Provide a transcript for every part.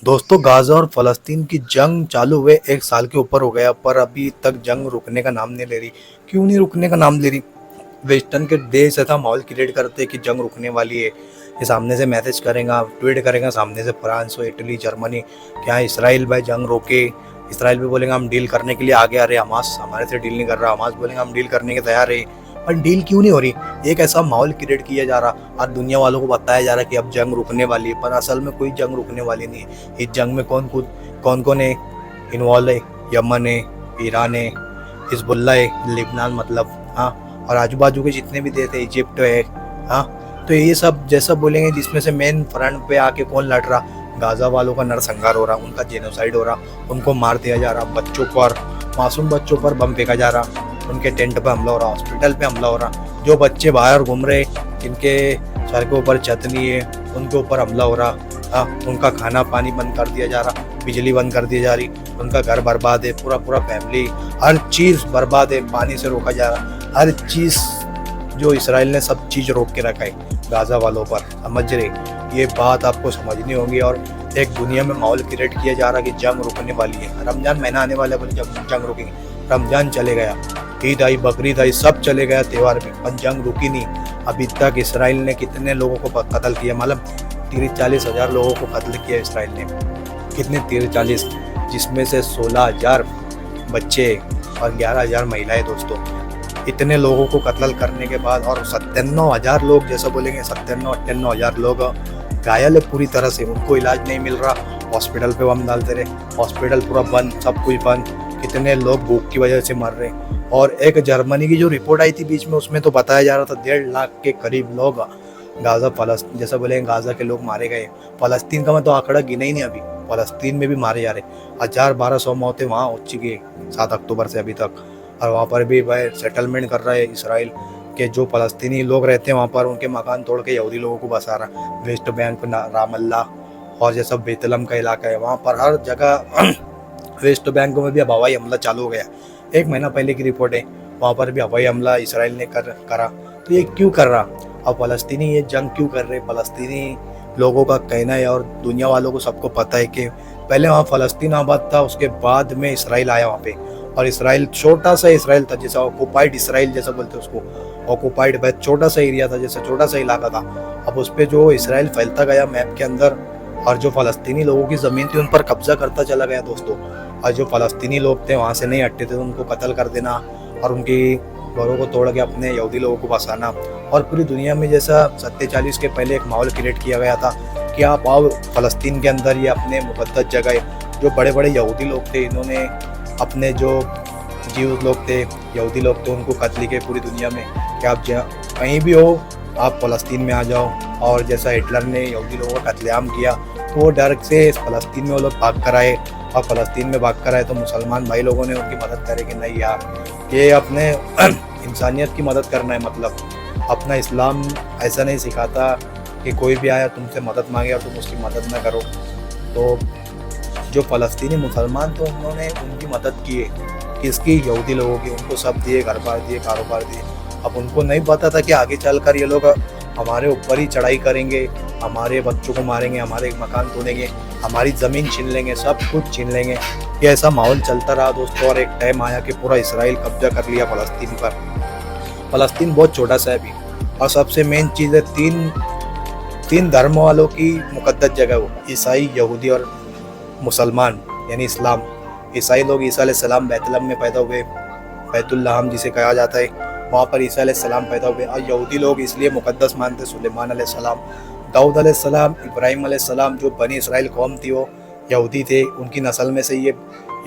दोस्तों, गाज़ा और फ़लस्तीन की जंग चालू हुए 1 साल के ऊपर हो गया, पर अभी तक जंग रुकने का नाम नहीं ले रही। क्यों नहीं रुकने का नाम ले रही? वेस्टर्न के देश ऐसा माहौल क्रिएट करते हैं कि जंग रुकने वाली है। ये सामने से मैसेज करेगा, ट्वीट करेगा, सामने से फ्रांस हो, इटली, जर्मनी, क्या इसराइल भाई जंग रोके। इसराइल भी बोलेगा हम डील करने के लिए आगे आ रहे हैं, हमास हमारे से डील नहीं कर रहा, हमास बोलेगा हम डील करने के तैयार है। पर डील क्यों नहीं हो रही? एक ऐसा माहौल क्रिएट किया जा रहा और दुनिया वालों को बताया जा रहा कि अब जंग रुकने वाली है, पर असल में कोई जंग रुकने वाली नहीं है। इस जंग में कौन कौन है इन्वॉल्व है? यमन है, ईरान है, हिजबुल्ला है, लिबनान, मतलब हाँ, और आजू बाजू के जितने भी देश है, इजिप्ट है। हाँ, तो ये सब जैसा बोलेंगे, जिसमें से मेन फ्रंट पे आके कौन लड़ रहा? गाजा वालों का नरसंहार हो रहा, उनका जेनोसाइड हो रहा, उनको मार दिया जा रहा, बच्चों पर, मासूम बच्चों पर बम फेंका जा रहा, उनके टेंट पे हमला हो रहा, हॉस्पिटल पे हमला हो रहा, जो बच्चे बाहर घूम रहे, जिनके सर के ऊपर छत नहीं है, उनके ऊपर हमला हो रहा। हाँ, उनका खाना पानी बंद कर दिया जा रहा, बिजली बंद कर दी जा रही, उनका घर बर्बाद है, पूरा पूरा फैमिली, हर चीज़ बर्बाद है, पानी से रोका जा रहा, हर चीज़ जो इसराइल ने सब चीज़ रोक के रखा है गाज़ा वालों पर। समझ रहे? ये बात आपको समझनी होगी। और एक दुनिया में माहौल क्रिएट किया जा रहा कि जंग रुकने वाली है, रमजान महीना आने वाला है, बोले जंग रुकेगी। रमजान चले गया, ईद आई, बकरीद आई, सब चले गया त्यौहार में, पर जंग रुकी नहीं। अभी तक इसराइल ने कितने लोगों को कत्ल किया? मतलब 30-40 हज़ार लोगों को कत्ल किया इसराइल ने। कितने? 30-40, जिसमें से 16,000 बच्चे और 11,000 महिलाएं। दोस्तों, इतने लोगों को कत्ल करने के बाद और 97,000 लोग, जैसा बोलेंगे 97-98 हज़ार लोग घायल है पूरी तरह से, उनको इलाज नहीं मिल रहा, हॉस्पिटल पे बम डालते रहे, हॉस्पिटल पूरा बंद, सब कुछ बंद। कितने लोग भूख की वजह से मर रहे। और एक जर्मनी की जो रिपोर्ट आई थी बीच में, उसमें तो बताया जा रहा था 1.5 लाख के करीब लोग गाज़ा फलस्तीन, जैसा बोले गाज़ा के लोग मारे गए। फ़लस्तीन का मैं तो आंकड़ा गिना ही नहीं अभी, फ़लस्तीन में भी मारे जा रहे। 1000-1200 मौतें वहाँ हो चुकी है 7 अक्टूबर से अभी तक। और वहाँ पर भी भाई सेटलमेंट कर रहा है इसराइल के, जो फ़लस्तीनी लोग रहते हैं वहाँ पर, उनके मकान तोड़ के यहूदी लोगों को बसा रहा। वेस्ट बैंक, रामल्ला और जैसा बेतलम का इलाका है, वहाँ पर हर जगह वेस्ट बैंक में भी अब हवाई हमला चालू हो गया। 1 महीना पहले की रिपोर्ट है, वहाँ पर भी हवाई हमला इसराइल ने करा। तो ये क्यों कर रहा? अब फ़लस्तीनी ये जंग क्यों कर रहे? फ़लस्तीनी लोगों का कहना है और दुनिया वालों को सबको पता है कि पहले वहाँ फ़लस्तीन आबाद था, उसके बाद में इसराइल आया वहाँ पे। और इसराइल छोटा सा इसराइल था, जैसा ऑक्युपाइड इसराइल जैसा बोलते हैं उसको, ऑक्युपाइड बहुत छोटा सा एरिया था, जैसे छोटा सा इलाका था। अब उस पर जो इसराइल फैलता गया मैप के अंदर, और जो फ़लस्तीनी लोगों की ज़मीन थी उन पर कब्जा करता चला गया दोस्तों। और जो फ़लस्तीनी लोग थे वहाँ से नहीं हटते थे, उनको कत्ल कर देना और उनकी घरों को तोड़ के अपने यहूदी लोगों को बसाना। और पूरी दुनिया में जैसा 47 के पहले एक माहौल क्रिएट किया गया था कि आप आओ फ़लस्तीन के अंदर, ये अपने मुक़द्दस जगह, जो बड़े बड़े यहूदी लोग थे, इन्होंने अपने जो जीव लोग थे, यहूदी लोग थे, उनको कत्ल किए पूरी दुनिया में कि आप कहीं भी हो, आप फ़लस्तीन में आ जाओ। और जैसा हिटलर ने यहूदी लोगों का कत्लेआम किया, तो वो डर से फ़लस्तीन में वो लोग भाग कर आए, और फ़लस्तीन में भाग कर आए तो मुसलमान भाई लोगों ने उनकी मदद करे कि नहीं यार, ये अपने इंसानियत की मदद करना है। मतलब अपना इस्लाम ऐसा नहीं सिखाता कि कोई भी आया तुमसे मदद मांगे और तुम उसकी मदद ना करो। तो जो फ़लस्तीनी मुसलमान थे, उन्होंने उनकी मदद की है, किसकी? यहूदी लोगों की। उनको सब दिए, घर बार दिए, कारोबार दिए। अब उनको नहीं पता था कि आगे चलकर ये लोग हमारे ऊपर ही चढ़ाई करेंगे, हमारे बच्चों को मारेंगे, हमारे मकान तोड़ेंगे, हमारी ज़मीन छीन लेंगे, सब कुछ छीन लेंगे। ये ऐसा माहौल चलता रहा दोस्तों, और एक टाइम आया कि पूरा इसराइल कब्जा कर लिया फ़लस्तीन पर। फ़लस्तीन बहुत छोटा सा है अभी, और सबसे मेन चीज़ है, तीन धर्म वालों की मुक़द्दस जगह वो, ईसाई, यहूदी और मुसलमान, यानी इस्लाम। ईसाई लोग ईसा अलैहिस्सलाम बैतलहम में पैदा हुए, बैतुल्लहम जिसे कहा जाता है, वहाँ पर ईसा अलैहिस्सलाम पैदा हुए। और यहूदी लोग इसलिए मुक़द्दस मानते सुलेमान अलैहिस्सलाम, दाऊद अलैहिस्सलाम, इब्राहिम अलैहिस्सलाम, जो बनी इसराइल कौम थी वो यहूदी थे, उनकी नस्ल में से ये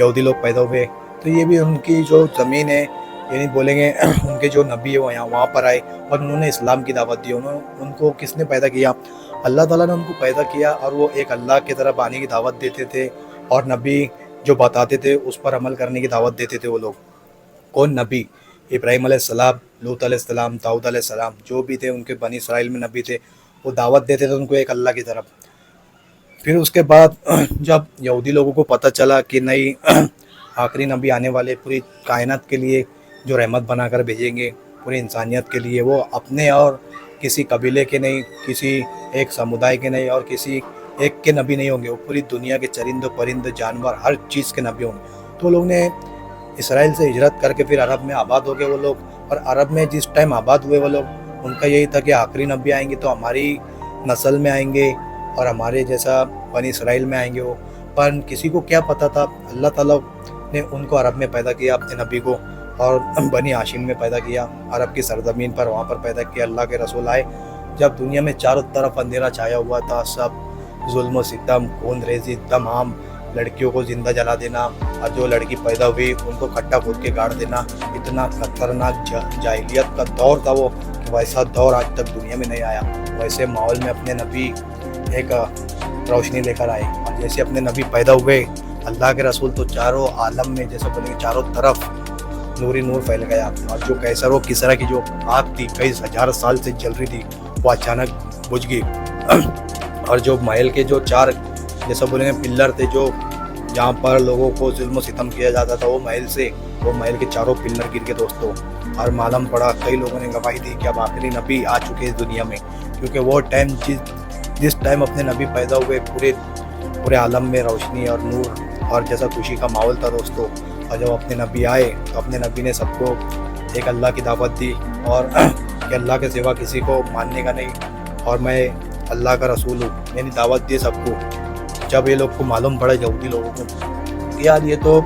यहूदी लोग पैदा हुए। तो ये भी उनकी जो ज़मीन है, यानी बोलेंगे उनके जो नबी है वो वहाँ पर आए और उन्होंने इस्लाम की दावत दी। उनको किसने पैदा किया? अल्लाह ताला ने उनको पैदा किया, और वो एक अल्लाह की तरफ आने की दावत देते थे, और नबी जो बताते थे उस पर अमल करने की दावत देते थे वो लोग। कौन नबी? इब्राहिम अलैहिस्सलाम, लूत अलैहिस्सलाम, दाऊद अलैहिस्सलाम, जो भी थे उनके बनी इसराइल में नबी थे, वो दावत देते थे उनको एक अल्लाह की तरफ। फिर उसके बाद जब यहूदी लोगों को पता चला कि नहीं, आखिरी नबी आने वाले, पूरी कायनात के लिए जो रहमत बनाकर भेजेंगे, पूरी इंसानियत के लिए, वो अपने और किसी कबीले के नहीं, किसी एक समुदाय के नहीं, और किसी एक के नबी नहीं होंगे, वो पूरी दुनिया के चरिंदे परिंदे जानवर हर चीज़ के नबी होंगे। तो लोग ने इसराइल से हिजरत करके फिर अरब में आबाद हो गए वो लोग, और अरब में जिस टाइम आबाद हुए वो लोग, उनका यही था कि आखिरी नबी आएंगे तो हमारी नस्ल में आएंगे और हमारे जैसा बनी इसराइल में आएंगे वो। पर किसी को क्या पता था, अल्लाह ताला ने उनको अरब में पैदा किया अपने नबी को, और बनी हाशिम में पैदा किया, अरब की सरजमीन पर वहाँ पर पैदा किया। अल्लाह के रसूल आए जब दुनिया में चारों तरफ अंधेरा छाया हुआ था, सब जुल्म सितम खून रेजी तमाम, लड़कियों को जिंदा जला देना, और जो लड़की पैदा हुई उनको खट्टा खोद के गाड़ देना, इतना खतरनाक जाहिलियत का दौर था वो, कि वैसा दौर आज तक दुनिया में नहीं आया। वैसे माहौल में अपने नबी एक रोशनी लेकर आए, और जैसे अपने नबी पैदा हुए अल्लाह के रसूल, तो चारों आलम में जैसे बोलेंगे चारों तरफ नूरी नूर फैल गया। और जो कैसर व किसरा की जो आग थी कई हजार साल से जल रही थी, वो अचानक बुझ गई। और जो महल के जो चार जैसा बोलेंगे पिल्लर थे, जो जहाँ पर लोगों को जुल्म सितम किया जाता था, वो महल के चारों पिल्लर गिर गए दोस्तों। और मालूम पड़ा, कई लोगों ने गवाही दी कि अब आखिरी नबी आ चुके इस दुनिया में, क्योंकि वो टाइम जिस टाइम अपने नबी पैदा हुए पूरे आलम में रोशनी और नूर और जैसा खुशी का माहौल था दोस्तों। और जब अपने नबी आए तो अपने नबी ने सबको एक अल्लाह की दावत दी, और कि अल्लाह के सिवा किसी को मानने का नहीं, और मैं अल्लाह का रसूल हूँ, मैंने दावत दी सबको। जब ये लोग को मालूम पड़ा, यहूदी लोगों को, कि यार ये तो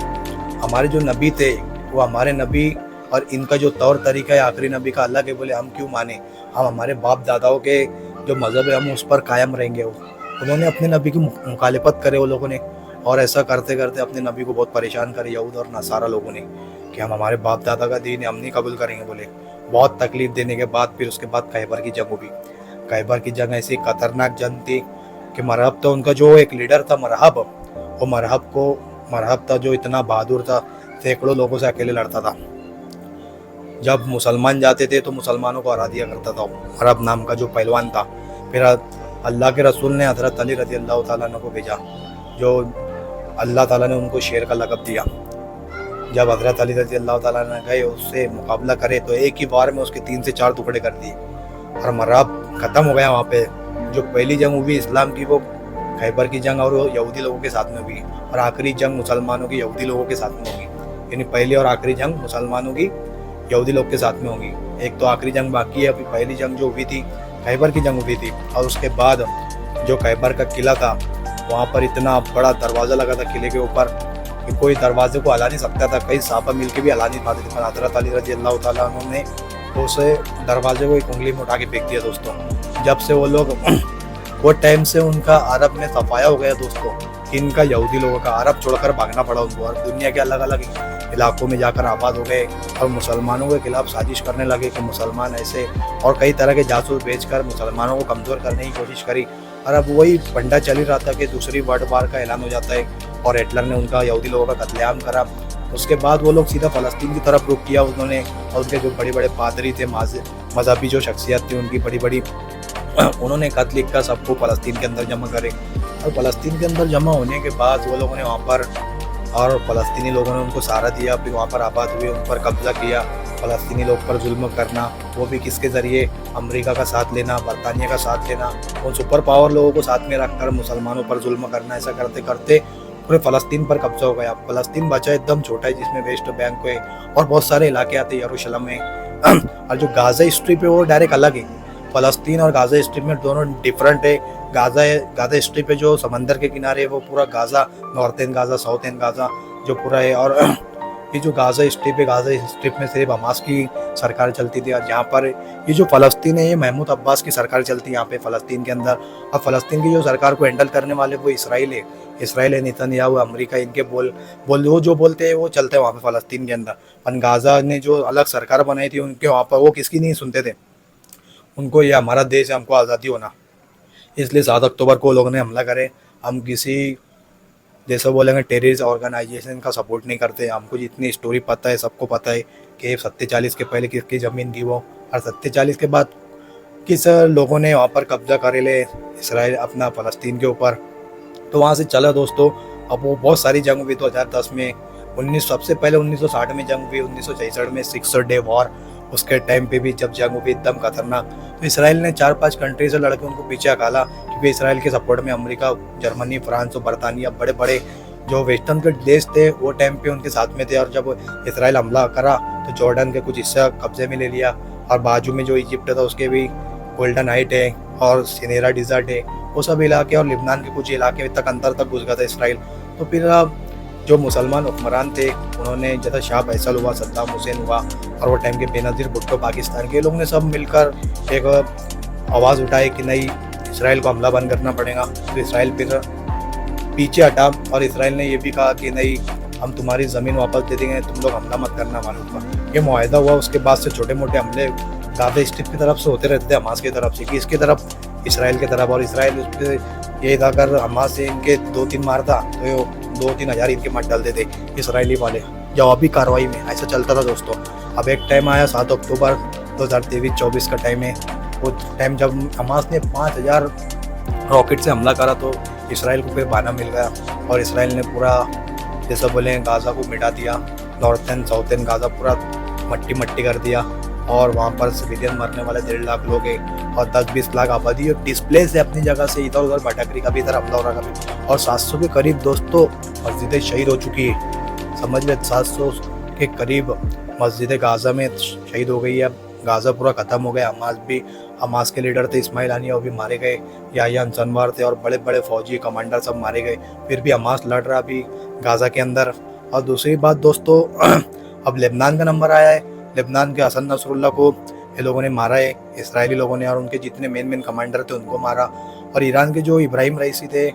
हमारे जो नबी थे वो हमारे नबी, और इनका जो तौर तरीका है आखिरी नबी का, अल्लाह के बोले हम क्यों माने, हम हमारे बाप दादाओं के जो मज़हब है हम उस पर कायम रहेंगे। उन्होंने अपने नबी की मुखालिफत करे वो लोगों ने, और ऐसा करते करते अपने नबी को बहुत परेशान करे यहूद और नसारा लोगों ने, कि हम हमारे बाप दादा का दीन हम नहीं कबूल करेंगे बोले। बहुत तकलीफ देने के बाद फिर उसके बाद खैबर की जंग हुई। खैबर की जंग ऐसी खतरनाक जंग थी कि मरहब तो उनका जो एक लीडर था मरहब, वो मरहब था जो इतना बहादुर था, सैकड़ों लोगों से अकेले लड़ता था। जब मुसलमान जाते थे तो मुसलमानों को हरा दिया करता था मरहब नाम का जो पहलवान था। फिर अल्लाह के रसूल ने हज़रत अली रज़ी अल्लाह ताला अन्हु को भेजा, जो अल्लाह ताला ने उनको शेर का लक़ब दिया। जब हज़रत अली रज़ी अल्लाह ताला ने गए उससे मुकाबला करे तो एक ही बार में उसके 3 से 4 टुकड़े कर दिए, और मरहब ख़त्म हो गया। वहाँ पे जो पहली जंग हुई इस्लाम की वो खैबर की जंग, और वो यहूदी लोगों के साथ में हुई, और आखिरी जंग मुसलमानों की यहूदी लोगों के साथ में होगी। यानी पहली और आखिरी जंग मुसलमानों की यहूदी लोग के साथ में होगी। एक तो आखिरी जंग बाकी है, अभी पहली जंग जो हुई थी खैबर की जंग हुई थी। और उसके बाद जो खैबर का किला था वहाँ पर इतना बड़ा दरवाज़ा लगा था किले के ऊपर कि कोई दरवाजे को हिला नहीं सकता था, कई साहबा मिल के भी हिला नहीं पाते थे। पर हज़रत अली रज़ी अल्लाह ताला अन्हु ने उस दरवाजे को एक उंगली में उठा के फेंक दिया दोस्तों। जब से वो लोग वो टाइम से उनका अरब में सफाया हो गया दोस्तों, इनका यहूदी लोगों का अरब छोड़कर भागना पड़ा उनको, और दुनिया के अलग अलग इलाकों में जाकर आबाद हो गए, और मुसलमानों के खिलाफ साजिश करने लगे कि मुसलमान ऐसे, और कई तरह के जासूस भेजकर मुसलमानों को कमज़ोर करने की कोशिश करी। और अब वही फंडा चल ही रहा था कि दूसरी वर्ल्ड वार का ऐलान हो जाता है, और हिटलर ने उनका यहूदी लोगों का कत्लेआम करा। उसके बाद वो लोग सीधा फ़लस्तीन की तरफ रुख किया उन्होंने, और उनके जो बड़े बड़े पादरी थे, मजहबी जो शख्सियत थी उनकी बड़ी बड़ी, उन्होंने खत लिख कर सबको फ़लस्तीन के अंदर जमा करे। और फ़लस्तीन के अंदर जमा होने के बाद वो लोगों ने वहाँ पर, और फ़लस्तीनी लोगों ने उनको सहारा दिया, फिर वहाँ पर आबाद हुए, उन पर कब्ज़ा किया। फ़लस्तीनी लोग पर जुल्म करना, वो भी किसके ज़रिए, अमेरिका का साथ लेना, बरतानिया का साथ लेना, उन सुपर पावर लोगों को साथ में रखकर मुसलमानों पर जुल्म करना। ऐसा करते करते पूरे फ़लस्तीन पर कब्ज़ा हो गया। फ़लस्तीन बचा एकदम छोटा है, जिसमें वेस्ट बैंक है और बहुत सारे इलाके आते हैं यरूशलेम में। और जो गाज़ा स्ट्रिप है वो डायरेक्ट अलग है, फ़लस्तीन और गाज़ा स्ट्रिप में दोनों डिफरेंट है। गाज़ा स्ट्रिप है जो समंदर के किनारे है, वो पूरा Gaza, northern Gaza, southern Gaza जो पूरा है। और ये जो गाज़ा स्ट्रिप है, गाज़ा स्ट्रिप में सिर्फ हमास की सरकार चलती थी, और यहाँ पर ये जो फ़लस्तीन है ये महमूद अब्बास की सरकार चलती है यहाँ पे फ़लस्तीन के अंदर। और फ़लस्तीन की जो सरकार को हैंडल करने वाले वो इसराइल है, नेतन्याहू, अमेरिका, इनके वो जो बोलते हैं वो चलते हैं वहाँ पे फ़लस्तीन के अंदर। और गाज़ा ने जो अलग सरकार बनाई थी उनके वहाँ पर वो किसकी नहीं सुनते थे, उनको ये हमारा देश है, हमको आज़ादी होना। इसलिए 7 अक्टूबर को लोगों ने हमला करे। हम किसी जैसे बोलेंगे टेररिस्ट ऑर्गेनाइजेशन का सपोर्ट नहीं करते। हमको जितनी स्टोरी पता है, सबको पता है कि 47 के पहले किसकी ज़मीन थी वो, और 47 के बाद किस लोगों ने वहाँ पर कब्जा करे ले इसराइल अपना फ़लस्तीन के ऊपर। तो वहाँ से चला दोस्तों। अब वो बहुत सारी जंग हुई 2010 में, सबसे पहले 1960 में जंग हुई, 1966 में 6 डे वॉर, उसके टाइम पे भी जब जंग हुई एकदम खतरनाक, तो इसराइल ने 4-5 कंट्री से लड़के उनको पीछे हकाला, क्योंकि इसराइल के सपोर्ट में अमेरिका, जर्मनी, फ्रांस और बरतानिया बड़े बड़े जो वेस्टर्न के देश थे वो टाइम पे उनके साथ में थे। और जब इसराइल हमला करा तो जॉर्डन के कुछ हिस्सा कब्जे में ले लिया, और बाजू में जो इजिप्ट था उसके भी गोल्डन हाइट है और सिनेरा डिजर्ट है, वो सब इलाके, और लिबनान के कुछ इलाके तक अंदर तक घुस गया था इसराइल। तो फिर जो मुसलमान हुक्मरान थे उन्होंने, जैसा शाह फैसल हुआ, सद्दाम हुसैन हुआ, और वो टाइम के बेनज़ीर भुट्टो पाकिस्तान के, लोग ने सब मिलकर एक आवाज़ उठाई कि नहीं, इसराइल को हमला बंद करना पड़ेगा। तो इसराइल फिर पीछे हटा, और इसराइल ने ये भी कहा कि नहीं, हम तुम्हारी ज़मीन वापस दे देंगे, तुम लोग हमला मत करना हमारे ऊपर। ये मुआहदा हुआ। उसके बाद से छोटे मोटे हमले गाज़ा स्ट्रिप की तरफ से होते रहते थे, हमास की तरफ से, कि इसकी तरफ, इसराइल की तरफ, और इसराइल उस पर ये था, अगर हमास से इनके 2-3 मारता तो 2-3 हज़ार इनके मत डाल देते इसराइली वाले जवाबी कार्रवाई में। ऐसा चलता था दोस्तों। अब एक टाइम आया 7 अक्टूबर 2023-24 का टाइम है, वो टाइम जब हमास ने 5000 रॉकेट से हमला करा, तो इसराइल को फिर बहाना मिल गया, और इसराइल ने पूरा, जैसा बोले, गाज़ा को मिटा दिया। नॉर्थन साउथन गाज़ा पूरा मट्टी कर दिया, और वहाँ पर सिविलियन मरने वाले 1.5 लाख लोग हैं, और 10-20 लाख आबादी और डिस्प्लेस है अपनी जगह से, इधर उधर भटक रही, कभी इधर हमला हो रहा कभी। और 700 के करीब दोस्तों मस्जिदें शहीद हो चुकी है, समझ ले, 700 के करीब मस्जिदें गाज़ा में शहीद हो गई है। गाज़ा पूरा ख़त्म हो गया। हमास के लीडर थे इस्माइल हानिया, वो भी मारे गए। याह्या सिनवार थे, और बड़े बड़े फौजी कमांडर सब मारे गए। फिर भी हमास लड़ रहा अभी गाज़ा के अंदर। और दूसरी बात दोस्तों, अब लेबनान का नंबर आया है। लेबनान के हसन नसरुल्लाह को ये लोगों ने मारा है, इसराइली लोगों ने, और उनके जितने मेन कमांडर थे उनको मारा। और ईरान के जो इब्राहिम रईसी थे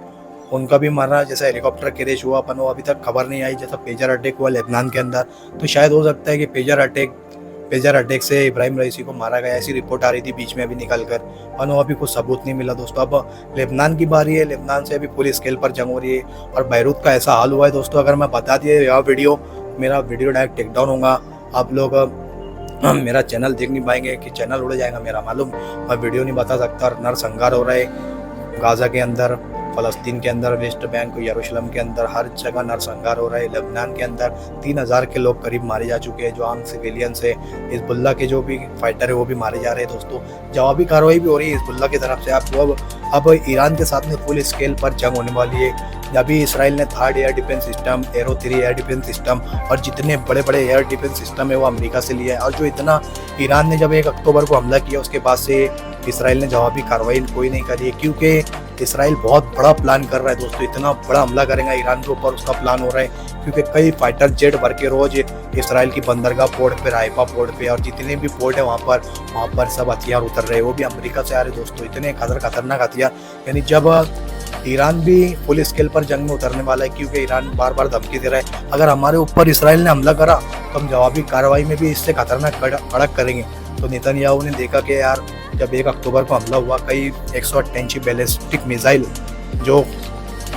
उनका भी मारा। जैसा हेलीकॉप्टर क्रैश हुआ अपन, वो अभी तक खबर नहीं आई। जैसा पेजर अटैक हुआ लेबनान के अंदर, तो शायद हो सकता है कि पेजर अटैक से इब्राहिम रईसी को मारा गया, ऐसी रिपोर्ट आ रही थी बीच में अभी निकल कर, और अभी कुछ सबूत नहीं मिला दोस्तों। अब लेबनान की बारी है। लेबनान से अभी फुल स्केल पर जंग हो रही है, और बैरूत का ऐसा हाल हुआ है दोस्तों, अगर मैं बता दिया यह मेरा वीडियो डायरेक्ट टेक डाउन होगा। आप लोग मेरा चैनल देख नहीं पाएंगे, कि चैनल उड़ जाएगा मेरा, मालूम। मैं वीडियो नहीं बता सकता। और नरसंहार हो रहा है गाज़ा के अंदर, फ़लस्तीन के अंदर, वेस्ट बैंक, यरूशलेम के अंदर, हर जगह नरसंहार हो रहा है। लेबनान के अंदर 3000 के लोग करीब मारे जा चुके हैं, जो आम सिविलियंस है। हिजबुल्लाह के जो भी फाइटर है वो भी मारे जा रहे हैं दोस्तों। जवाबी कार्रवाई भी हो रही है हिजबुल्लाह की तरफ से। आपको अब ईरान के साथ में फुल स्केल पर जंग होने वाली है। अभी इसराइल ने 3rd air defence system, arrow 3 air defence system, और जितने बड़े बड़े एयर डिफेंस सिस्टम है वो अमेरिका से लिया है। और जो इतना ईरान ने जब 1 अक्टूबर को हमला किया, उसके बाद से इसराइल ने जवाबी कार्रवाई कोई नहीं करी है, क्योंकि इसराइल बहुत बड़ा प्लान कर रहा है दोस्तों। इतना बड़ा हमला करेगा ईरान के ऊपर, उसका प्लान हो रहा है, क्योंकि कई फाइटर जेट भर के रोज इसराइल की बंदरगाह पोर्ट पे, राइफा पोर्ट पे, और जितने भी पोर्ट है वहाँ पर सब हथियार उतर रहे हैं, वो भी अमेरिका से आ रहे दोस्तों। इतने खतरनाक हथियार, यानी जब ईरान भी फुल स्केल पर जंग में उतरने वाला है, क्योंकि ईरान बार बार धमकी दे रहा है, अगर हमारे ऊपर इसराइल ने हमला करा तो हम जवाबी कार्रवाई में भी इससे खतरनाक कड़क करेंगे। तो नेतन्याहू ने देखा कि यार, जब 1 अक्टूबर को हमला हुआ, कई 188 बैलिस्टिक मिसाइल जो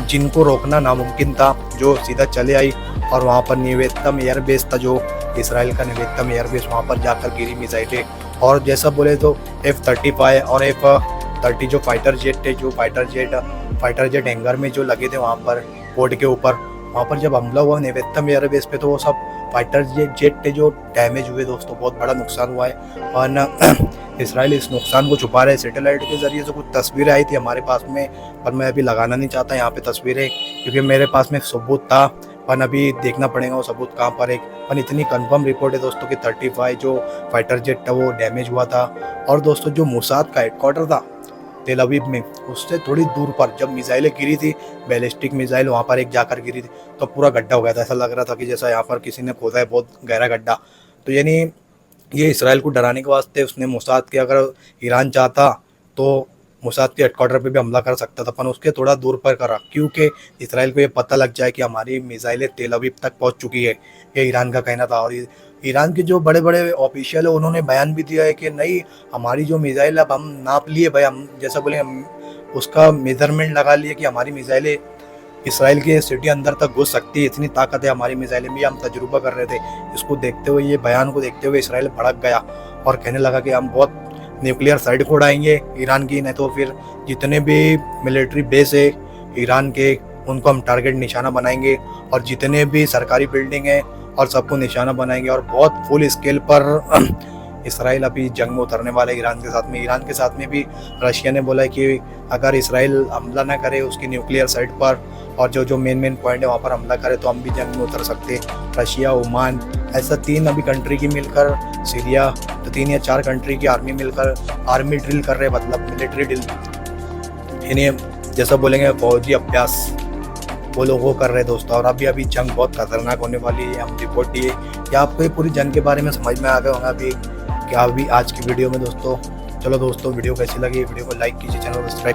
जिनको रोकना नामुमकिन था, जो सीधा चले आई, और वहाँ पर निवेतम एयरबेस था, जो इसराइल का निवेतम एयरबेस, वहाँ पर जाकर गिरी मिसाइलें। और जैसा बोले तो F-35 और F-30 जो फाइटर जेट थे, जो फाइटर जेट हैंगर में जो लगे थे वहाँ पर पोर्ट के ऊपर, वहाँ पर जब हमला हुआ निवेतम एयरबेस पे, तो वो सब फाइटर जेट थे जो डैमेज हुए दोस्तों। बहुत बड़ा नुकसान हुआ है, और इसराइल इस नुकसान को छुपा रहे। सैटेलाइट के जरिए से कुछ तस्वीरें आई थी हमारे पास में, पर मैं अभी लगाना नहीं चाहता यहाँ पे तस्वीरें, क्योंकि मेरे पास में सबूत था, पर अभी देखना पड़ेगा वो सबूत कहाँ पर है। पर इतनी कंफर्म रिपोर्ट है दोस्तों कि 35 जो फाइटर जेट था वो डैमेज हुआ था। और दोस्तों, जो मोसाद का हेडक्वार्टर था तेल अवीव में, उससे थोड़ी दूर पर जब मिसाइलें गिरी थी, बैलिस्टिक मिसाइल वहाँ पर एक जाकर गिरी थी, तो पूरा गड्ढा हो गया था। ऐसा लग रहा था कि जैसा यहाँ पर किसी ने खोदा है बहुत गहरा गड्ढा। तो यानी ये इसराइल को डराने के वास्ते उसने मोसाद के, अगर ईरान चाहता तो मोसाद के हेडक्वार्टर पे भी हमला कर सकता था, पर उसके थोड़ा दूर पर करा, क्योंकि इसराइल को ये पता लग जाए कि हमारी मिसाइलें तेल अवीव तक पहुँच चुकी है। ये ईरान का कहना था। और ईरान के जो बड़े बड़े ऑफिशियल है उन्होंने बयान भी दिया है कि नहीं, हमारी जो मिसाइल, अब हम नाप लिए भाई, हम जैसा बोले हम उसका मेजरमेंट लगा लिए कि हमारी मिसाइलें इसराइल के सिटी अंदर तक घुस सकती है, इतनी ताकत है हमारी मिसाइलें में, हम तजुर्बा कर रहे थे। इसको देखते हुए, ये बयान को देखते हुए इसराइल भड़क गया और कहने लगा कि हम बहुत न्यूक्लियर साइड को उड़ाएंगे ईरान की, नहीं तो फिर जितने भी मिलिट्री बेस है ईरान के उनको हम टारगेट निशाना बनाएंगे, और जितने भी सरकारी बिल्डिंग है और सबको निशाना बनाएंगे, और बहुत फुल स्केल पर इसराइल अभी जंग में उतरने वाला है ईरान के साथ में। ईरान के साथ में भी रशिया ने बोला है कि अगर इसराइल हमला ना करे उसकी न्यूक्लियर साइट पर और जो मेन पॉइंट है वहाँ पर हमला करे तो हम भी जंग में उतर सकते। रशिया, ओमान, ऐसा 3 अभी कंट्री की मिलकर, सीरिया, तो 3 या 4 कंट्री की आर्मी मिलकर आर्मी ड्रिल कर रहे, मतलब मिलिट्री ड्रिल, इन्हें जैसा बोलेंगे फौजी अभ्यास, वो लोग वो कर रहे हैं दोस्तों। और अभी जंग बहुत खतरनाक होने वाली है, हम रिपोर्ट दिए। क्या आपको ये पूरी जंग के बारे में समझ में आ गया होगा अभी क्या अभी आज की वीडियो में दोस्तों। चलो दोस्तों, वीडियो कैसी लगी, वीडियो को लाइक कीजिए, चैनल को सब्सक्राइब